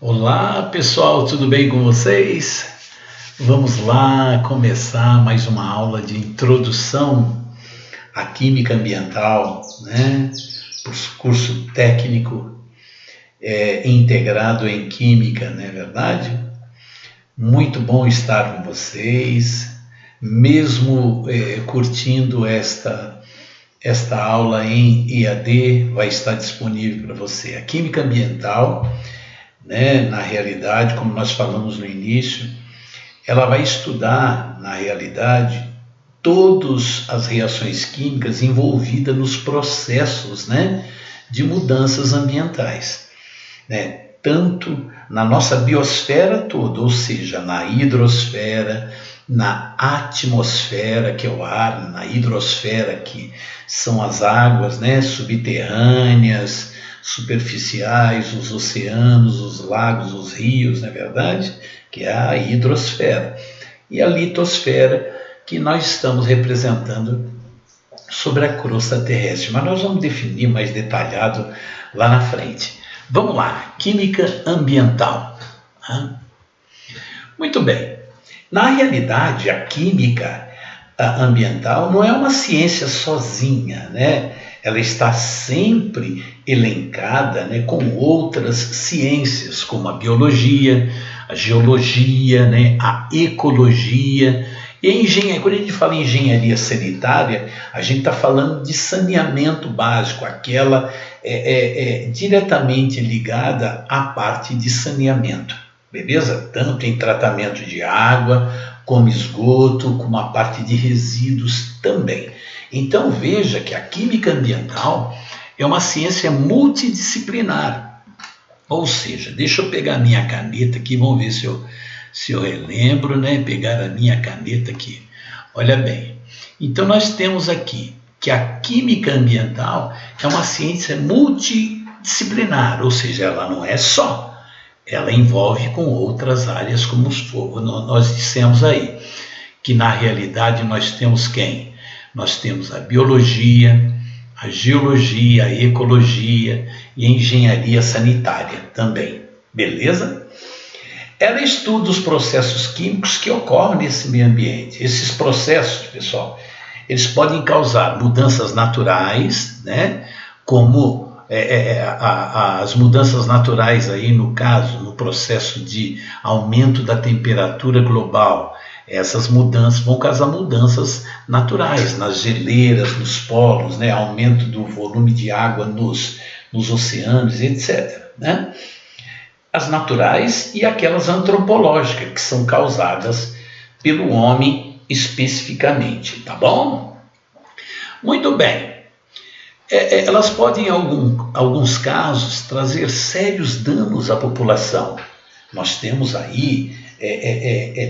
Olá pessoal, tudo bem com vocês? Vamos lá começar mais uma aula de introdução à química ambiental, né? Curso técnico integrado em química, não é verdade? Muito bom estar com vocês, mesmo curtindo esta aula em EAD, vai estar disponível para você. A química ambiental, né, na realidade, como nós falamos no início, ela vai estudar, na realidade, todas as reações químicas envolvidas nos processos, né, de mudanças ambientais, né, tanto na nossa biosfera toda, ou seja, na hidrosfera, na atmosfera, que é o ar, na hidrosfera, que são as águas, né, subterrâneas, superficiais, os oceanos, os lagos, os rios, não é verdade? Que é a hidrosfera. E a litosfera, que nós estamos representando sobre a crosta terrestre. Mas nós vamos definir mais detalhado lá na frente. Vamos lá, química ambiental. Muito bem. Na realidade, a química ambiental não é uma ciência sozinha, né? Ela está sempre elencada, né, com outras ciências, como a biologia, a geologia, né, a ecologia e a engenharia. Quando a gente fala em engenharia sanitária, a gente está falando de saneamento básico, aquela diretamente ligada à parte de saneamento, beleza? Tanto em tratamento de água, como esgoto, como a parte de resíduos também. Então veja que a química ambiental é uma ciência multidisciplinar. Ou seja, deixa eu pegar a minha caneta aqui, vamos ver se eu relembro, né? Pegar a minha caneta aqui. Olha bem, então nós temos aqui que a química ambiental é uma ciência multidisciplinar, ou seja, ela não é só, ela envolve com outras áreas, como nós dissemos aí, que na realidade nós temos quem? Nós temos a biologia, a geologia, a ecologia e a engenharia sanitária também, beleza? Ela estuda os processos químicos que ocorrem nesse meio ambiente. Esses processos, pessoal, eles podem causar mudanças naturais, né? Como as mudanças naturais aí, no caso, no processo de aumento da temperatura global. Essas mudanças vão causar mudanças naturais nas geleiras, nos polos, né? Aumento do volume de água nos oceanos, etc. Né? As naturais e aquelas antropológicas, que são causadas pelo homem especificamente, tá bom? Muito bem. Elas podem, em alguns casos, trazer sérios danos à população. Nós temos aí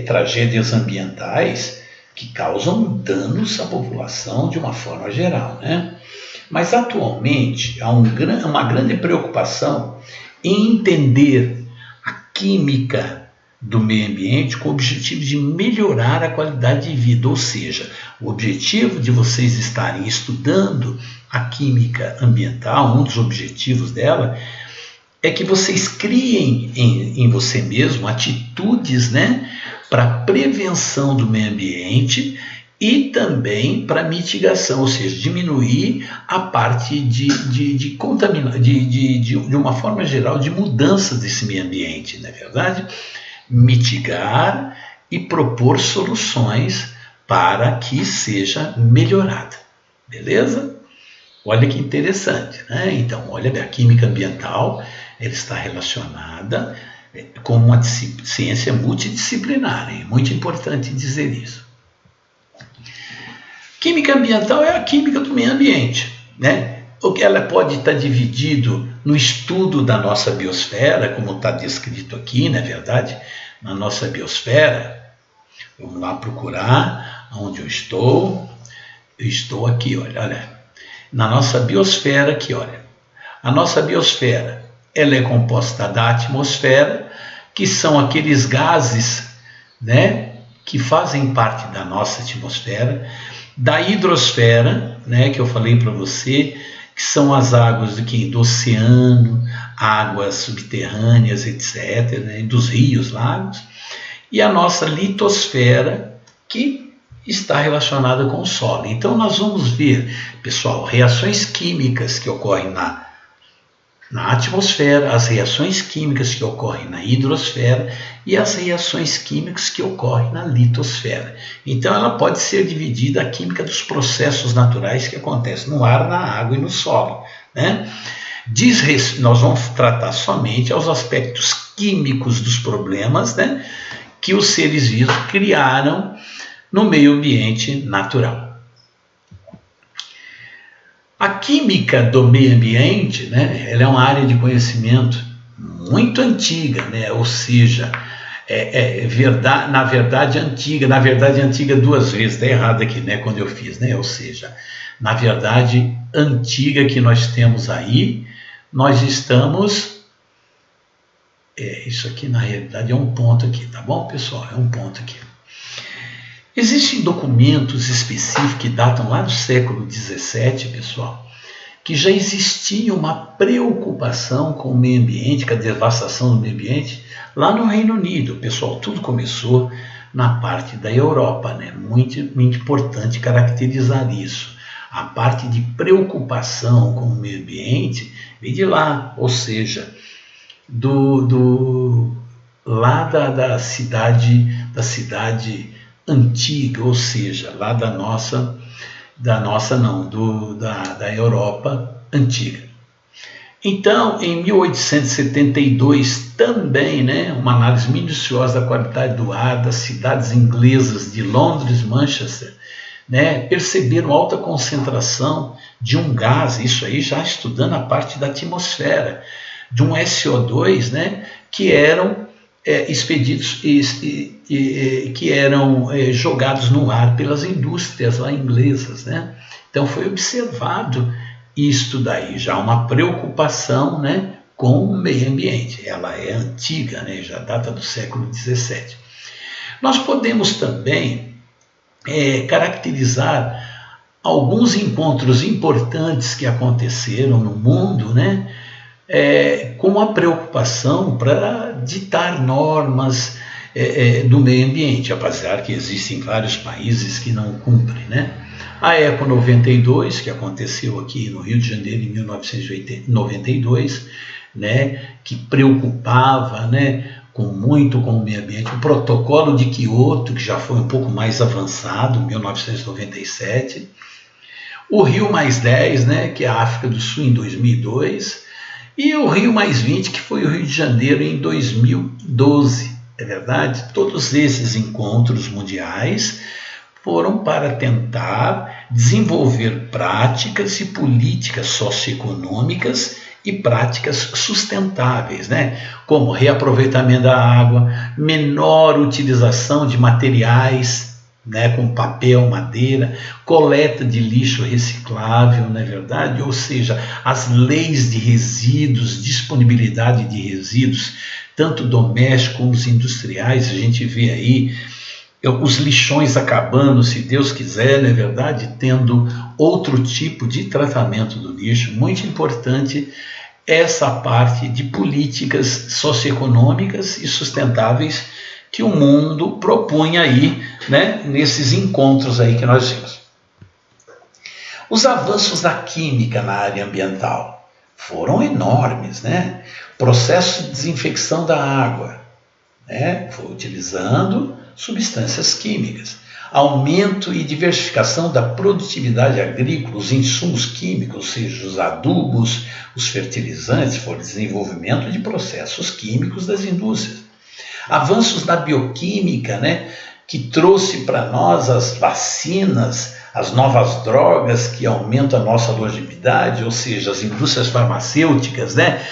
tragédias ambientais que causam danos à população de uma forma geral, né? Mas atualmente há uma grande preocupação em entender a química do meio ambiente com o objetivo de melhorar a qualidade de vida, ou seja, o objetivo de vocês estarem estudando a química ambiental, um dos objetivos dela, é que vocês criem em você mesmo atitudes, né, para prevenção do meio ambiente e também para mitigação, ou seja, diminuir a parte de contaminação, de uma forma geral, de mudança desse meio ambiente, não é verdade? Mitigar e propor soluções para que seja melhorada, beleza? Olha que interessante, né? Então, olha, a química ambiental ela está relacionada com uma ciência multidisciplinar, é muito importante dizer isso. Química ambiental é a química do meio ambiente, né? O que ela pode estar dividido no estudo da nossa biosfera, como está descrito aqui, não é verdade? Na nossa biosfera, vamos lá procurar onde eu estou. Eu estou aqui, olha. Na nossa biosfera aqui, olha. A nossa biosfera, ela é composta da atmosfera, que são aqueles gases, né, que fazem parte da nossa atmosfera, da hidrosfera, né, que eu falei para você, que são as águas do oceano, águas subterrâneas, etc., né, dos rios, lagos, e a nossa litosfera, que está relacionada com o solo. Então nós vamos ver, pessoal, reações químicas que ocorrem na atmosfera, as reações químicas que ocorrem na hidrosfera e as reações químicas que ocorrem na litosfera. Então ela pode ser dividida a química dos processos naturais que acontecem no ar, na água e no solo, né? Nós vamos tratar somente aos aspectos químicos dos problemas, né, que os seres vivos criaram no meio ambiente natural. A química do meio ambiente, né, ela é uma área de conhecimento muito antiga, né, ou seja, na verdade antiga duas vezes, está errado aqui, né, quando eu fiz, né, ou seja, na verdade antiga que nós temos aí, nós estamos, isso aqui na realidade é um ponto aqui, tá bom, pessoal, é um ponto aqui. Existem documentos específicos que datam lá do século XVII, pessoal, que já existia uma preocupação com o meio ambiente, com a devastação do meio ambiente, lá no Reino Unido. Pessoal, tudo começou na parte da Europa, né? Muito, muito importante caracterizar isso. A parte de preocupação com o meio ambiente vem de lá, ou seja, lá da cidade antiga, ou seja, lá da Europa antiga. Então, em 1872, também, né, uma análise minuciosa da qualidade do ar das cidades inglesas de Londres, Manchester, né, perceberam alta concentração de um gás, isso aí já estudando a parte da atmosfera, de um SO2, né, que eram expedidos, que eram jogados no ar pelas indústrias lá inglesas, né? Então foi observado isto daí, já uma preocupação, né, com o meio ambiente. Ela é antiga, né, já data do século XVII. Nós podemos também caracterizar alguns encontros importantes que aconteceram no mundo, né, com a preocupação para ditar normas do meio ambiente, apesar que existem vários países que não cumprem, né? A Eco 92, que aconteceu aqui no Rio de Janeiro em 1992, né, que preocupava, né, muito com o meio ambiente. O Protocolo de Quioto, que já foi um pouco mais avançado, 1997. O Rio+10, né, que é a África do Sul, em 2002. E o Rio+20, que foi o Rio de Janeiro em 2012. É verdade? Todos esses encontros mundiais foram para tentar desenvolver práticas e políticas socioeconômicas e práticas sustentáveis, né? Como reaproveitamento da água, menor utilização de materiais, né, como papel, madeira, coleta de lixo reciclável, não é verdade? Ou seja, as leis de resíduos, disponibilidade de resíduos, tanto domésticos como os industriais, a gente vê aí os lixões acabando, se Deus quiser, não é verdade? Tendo outro tipo de tratamento do lixo, muito importante essa parte de políticas socioeconômicas e sustentáveis que o mundo propõe aí, né, nesses encontros aí que nós vimos. Os avanços da química na área ambiental foram enormes, né? Processo de desinfecção da água, né? Foi utilizando substâncias químicas. Aumento e diversificação da produtividade agrícola, os insumos químicos, ou seja, os adubos, os fertilizantes, foram desenvolvimento de processos químicos das indústrias. Avanços da bioquímica, né, que trouxe para nós as vacinas, as novas drogas que aumentam a nossa longevidade, ou seja, as indústrias farmacêuticas, né,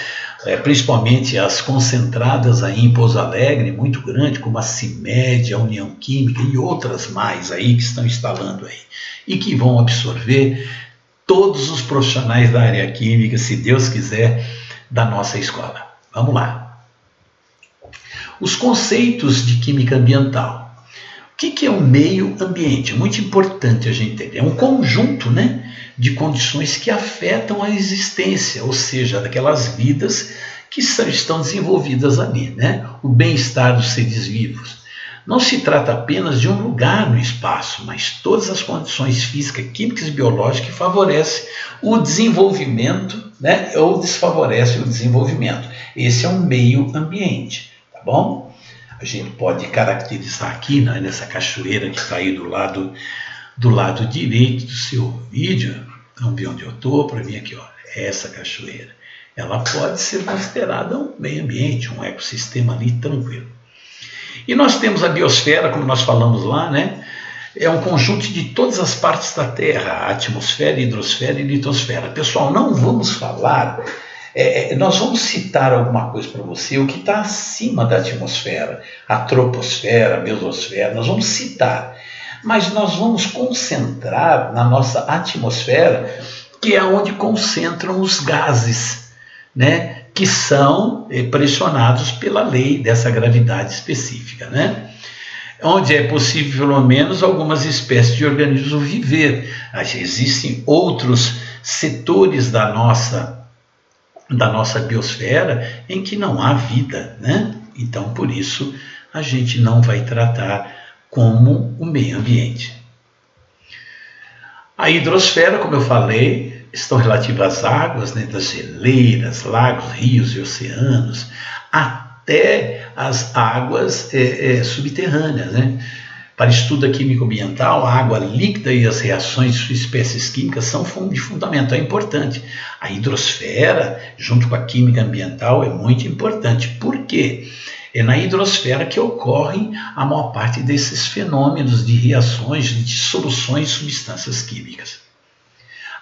principalmente as concentradas aí em Pouso Alegre, muito grande, como a CIMED, a União Química e outras mais aí que estão instalando aí, e que vão absorver todos os profissionais da área química, se Deus quiser, da nossa escola. Vamos lá. Os conceitos de química ambiental. O que é o meio ambiente? É muito importante a gente entender. É um conjunto, né, de condições que afetam a existência, ou seja, daquelas vidas que estão desenvolvidas ali, né? O bem-estar dos seres vivos. Não se trata apenas de um lugar no espaço, mas todas as condições físicas, químicas e biológicas que favorecem o desenvolvimento, né, ou desfavorecem o desenvolvimento. Esse é um meio ambiente, tá bom? A gente pode caracterizar aqui, né, nessa cachoeira que está aí do lado direito do seu vídeo. Vamos ver onde eu estou, para mim aqui, ó, essa cachoeira. Ela pode ser considerada um meio ambiente, um ecossistema ali tranquilo. E nós temos a biosfera, como nós falamos lá, né? É um conjunto de todas as partes da Terra, a atmosfera, a hidrosfera e a litosfera. Pessoal, não vamos falar, nós vamos citar alguma coisa para você, o que está acima da atmosfera, a troposfera, a mesosfera, nós vamos citar. Mas nós vamos concentrar na nossa atmosfera, que é onde concentram os gases, né? Que são pressionados pela lei dessa gravidade específica, né? Onde é possível, pelo menos, algumas espécies de organismos viver. Existem outros setores da nossa biosfera em que não há vida, né? Então, por isso, a gente não vai tratar como o meio ambiente. A hidrosfera, como eu falei, estão relativas às águas, né, das geleiras, lagos, rios e oceanos, até as águas subterrâneas, né? Para estudo químico-ambiental, a água líquida e as reações de suas espécies químicas são de fundamental importante. A hidrosfera, junto com a química ambiental, é muito importante. Por quê? É na hidrosfera que ocorrem a maior parte desses fenômenos de reações, de dissoluções de substâncias químicas.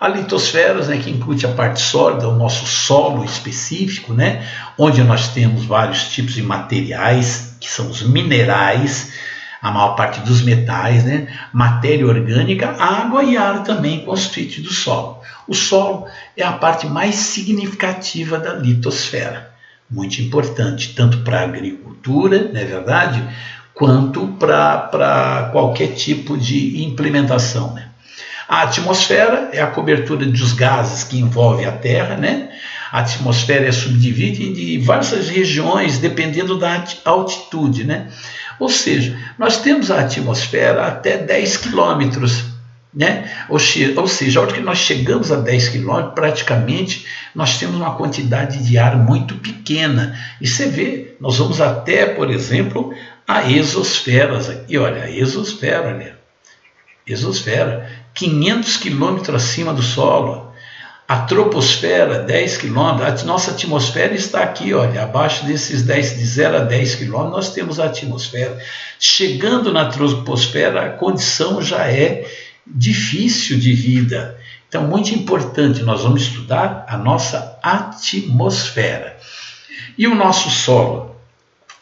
A litosfera, né, que inclui a parte sólida, o nosso solo específico, né, onde nós temos vários tipos de materiais, que são os minerais, a maior parte dos metais, né, matéria orgânica, água e ar também constituem do solo. O solo é a parte mais significativa da litosfera, muito importante, tanto para a agricultura, não é verdade, quanto para qualquer tipo de implementação, né? A atmosfera é a cobertura dos gases que envolve a Terra, né? A atmosfera é subdividida em diversas regiões, dependendo da altitude, né? Ou seja, nós temos a atmosfera até 10 quilômetros, né? Ou seja, a hora que nós chegamos a 10 quilômetros, praticamente nós temos uma quantidade de ar muito pequena. E você vê, nós vamos até, por exemplo, a exosfera. E olha, a exosfera, né? Exosfera, 500 quilômetros acima do solo. A troposfera, 10 quilômetros. A nossa atmosfera está aqui, olha, abaixo desses 10, de 0 a 10 quilômetros, nós temos a atmosfera. Chegando na troposfera, a condição já é difícil de vida. Então, muito importante, nós vamos estudar a nossa atmosfera. E o nosso solo?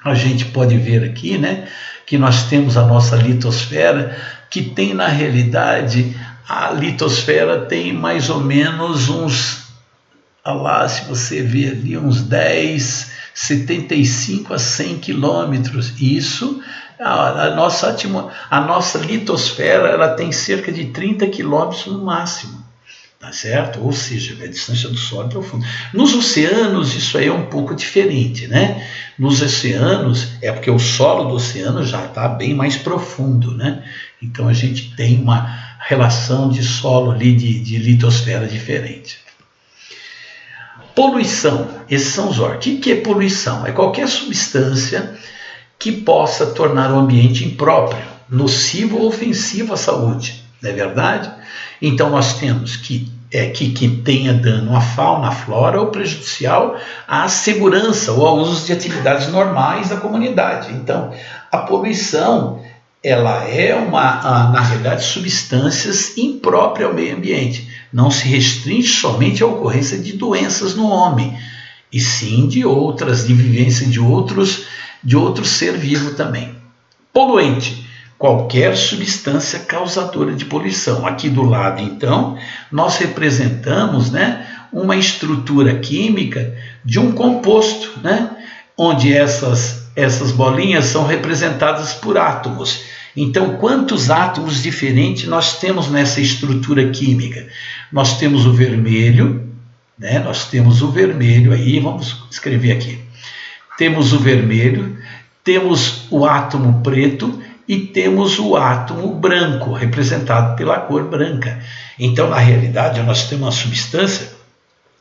A gente pode ver aqui, né, que nós temos a nossa litosfera, que tem, na realidade, a litosfera tem mais ou menos uns, lá, se você ver ali, uns 10, 75 a 100 quilômetros. Isso, a nossa litosfera, ela tem cerca de 30 quilômetros no máximo, tá certo? Ou seja, a distância do solo para o fundo. Nos oceanos, isso aí é um pouco diferente, né? Nos oceanos, é porque o solo do oceano já está bem mais profundo, né? Então a gente tem uma relação de solo ali, de litosfera diferente. Poluição, esses são os órgãos. O que é poluição? É qualquer substância que possa tornar o ambiente impróprio, nocivo ou ofensivo à saúde, não é verdade? Então nós temos que tenha dano à fauna, à flora, ou prejudicial à segurança ou ao uso de atividades normais da comunidade. Então, a poluição, ela é na realidade, substâncias impróprias ao meio ambiente. Não se restringe somente à ocorrência de doenças no homem, e sim de outras, de vivência de outro ser vivo também. Poluente, qualquer substância causadora de poluição. Aqui do lado, então, nós representamos, né, uma estrutura química de um composto, né, onde essas bolinhas são representadas por átomos. Então, quantos átomos diferentes nós temos nessa estrutura química? Nós temos o vermelho, né? Nós temos o vermelho aí, vamos escrever aqui. Temos o vermelho, temos o átomo preto e temos o átomo branco, representado pela cor branca. Então, na realidade, nós temos uma substância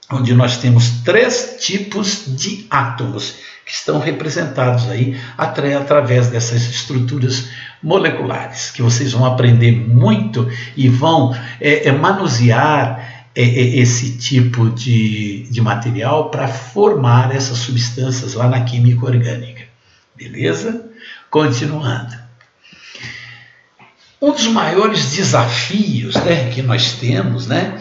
onde nós temos 3 tipos de átomos que estão representados aí através dessas estruturas moleculares, que vocês vão aprender muito e vão manusear esse tipo de material para formar essas substâncias lá na química orgânica. Beleza? Continuando. Um dos maiores desafios, né, que nós temos, né,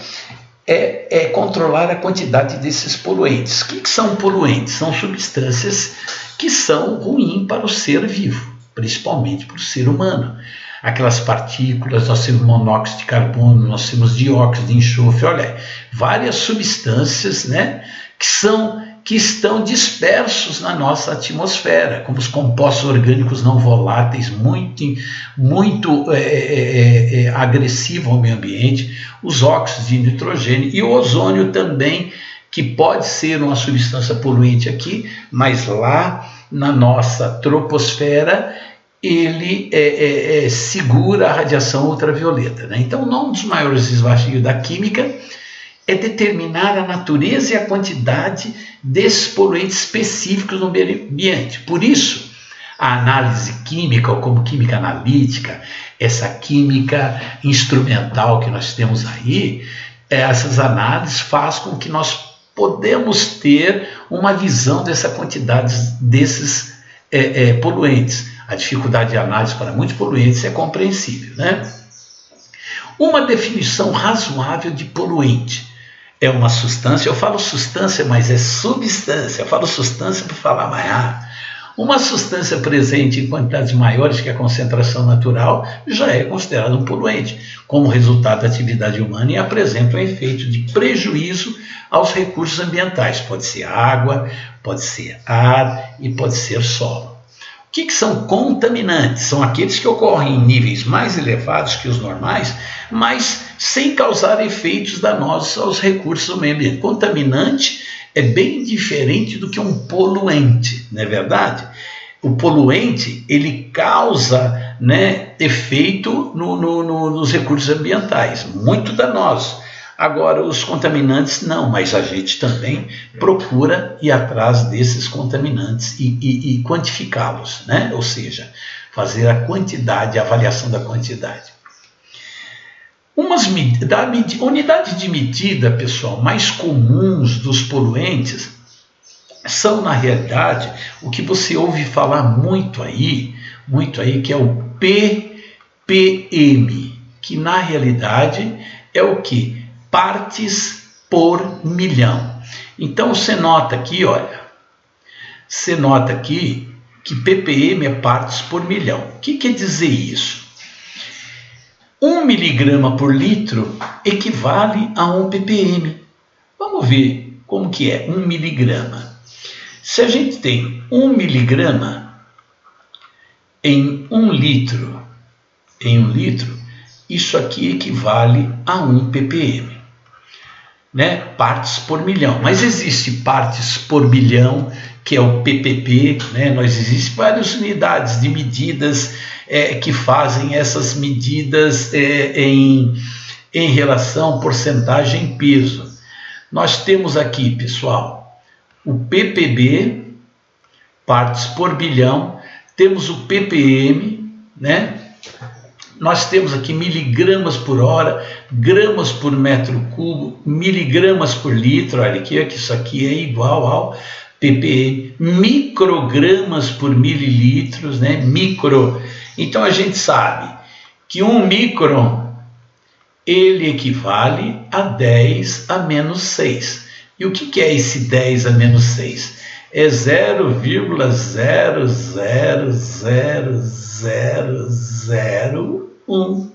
é controlar a quantidade desses poluentes. O que são poluentes? São substâncias que são ruins para o ser vivo, principalmente para o ser humano. Aquelas partículas, nós temos monóxido de carbono, nós temos dióxido de enxofre, olha, várias substâncias, né, que estão dispersos na nossa atmosfera, como os compostos orgânicos não voláteis, muito agressivos ao meio ambiente, os óxidos de nitrogênio e o ozônio também, que pode ser uma substância poluente aqui, mas lá na nossa troposfera ele segura a radiação ultravioleta, né? Então, um dos maiores desafios da química é determinar a natureza e a quantidade desses poluentes específicos no meio ambiente. Por isso, a análise química, ou como química analítica, essa química instrumental que nós temos aí, essas análises fazem com que nós podemos ter uma visão dessa quantidade desses poluentes. A dificuldade de análise para muitos poluentes é compreensível, né? Uma definição razoável de poluente é uma substância, eu falo substância, mas é substância, eu falo substância para falar mais. Uma substância presente em quantidades maiores que a concentração natural já é considerada um poluente, como resultado da atividade humana, e apresenta um efeito de prejuízo aos recursos ambientais. Pode ser água, pode ser ar e pode ser solo. O que são contaminantes? São aqueles que ocorrem em níveis mais elevados que os normais, mas sem causar efeitos danosos aos recursos do meio ambiente. Contaminante é bem diferente do que um poluente, não é verdade? O poluente, ele causa, né, efeito nos recursos ambientais, muito danosos. Agora, os contaminantes não, mas a gente também procura ir atrás desses contaminantes e quantificá-los, né? Ou seja, fazer a quantidade, a avaliação da quantidade. Unidades de medida, pessoal, mais comuns dos poluentes são, na realidade, o que você ouve falar muito aí, que é o ppm, que na realidade é o que? Partes por milhão. Então você nota aqui, olha, que ppm é partes por milhão. O que quer dizer isso? 1 miligrama por litro equivale a 1 ppm. Vamos ver como que é 1 miligrama. Se a gente tem 1 miligrama em 1 litro, isso aqui equivale a 1 ppm. Né? Partes por milhão. Mas existe partes por bilhão, que é o ppb, né? Existem várias unidades de medidas que fazem essas medidas em relação porcentagem em peso. Nós temos aqui, pessoal, o ppb, partes por bilhão, temos o ppm, né? Nós temos aqui miligramas por hora, gramas por metro cubo, miligramas por litro, olha aqui, que isso aqui é igual ao ppm, microgramas por mililitros, né? Então a gente sabe que 1 micron, ele equivale a 10 a menos 6. E o que é esse 10 a menos 6? É 0,0000001. Olha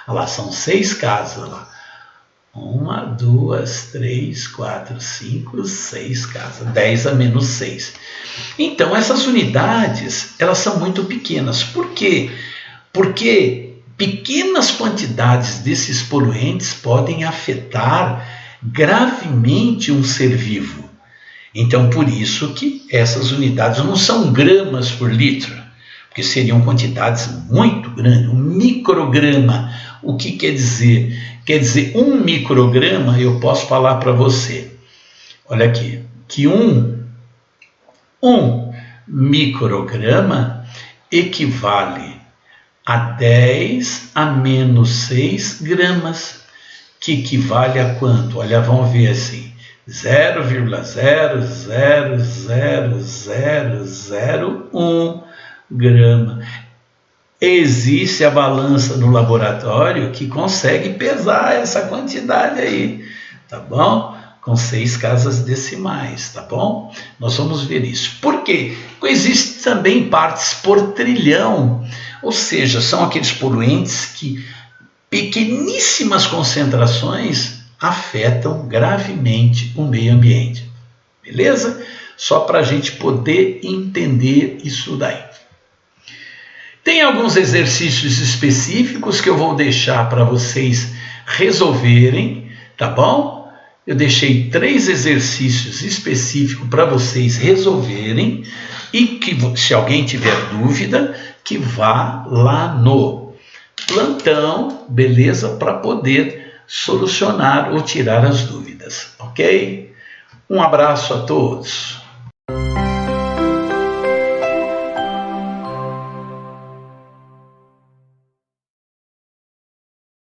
lá, são 6 casas. Lá. 1, 2, 3, 4, 5, 6 casas. 10 a menos 6. Então, essas unidades, elas são muito pequenas. Por quê? Porque pequenas quantidades desses poluentes podem afetar gravemente um ser vivo. Então, por isso que essas unidades não são gramas por litro, porque seriam quantidades muito grandes. Um micrograma, o que quer dizer? Quer dizer, 1 micrograma, eu posso falar para você, olha aqui, que um micrograma equivale a 10 a menos 6 gramas, que equivale a quanto? Olha, vamos ver assim, 0,0000001 grama. Existe a balança no laboratório que consegue pesar essa quantidade aí, tá bom? Com 6 casas decimais, tá bom? Nós vamos ver isso. Por quê? Porque existem também partes por trilhão, ou seja, são aqueles poluentes que pequeníssimas concentrações afetam gravemente o meio ambiente. Beleza? Só para a gente poder entender isso daí. Tem alguns exercícios específicos que eu vou deixar para vocês resolverem, tá bom? Eu deixei 3 exercícios específicos para vocês resolverem e que, se alguém tiver dúvida, que vá lá no plantão, beleza? Para poder solucionar ou tirar as dúvidas, ok? Um abraço a todos.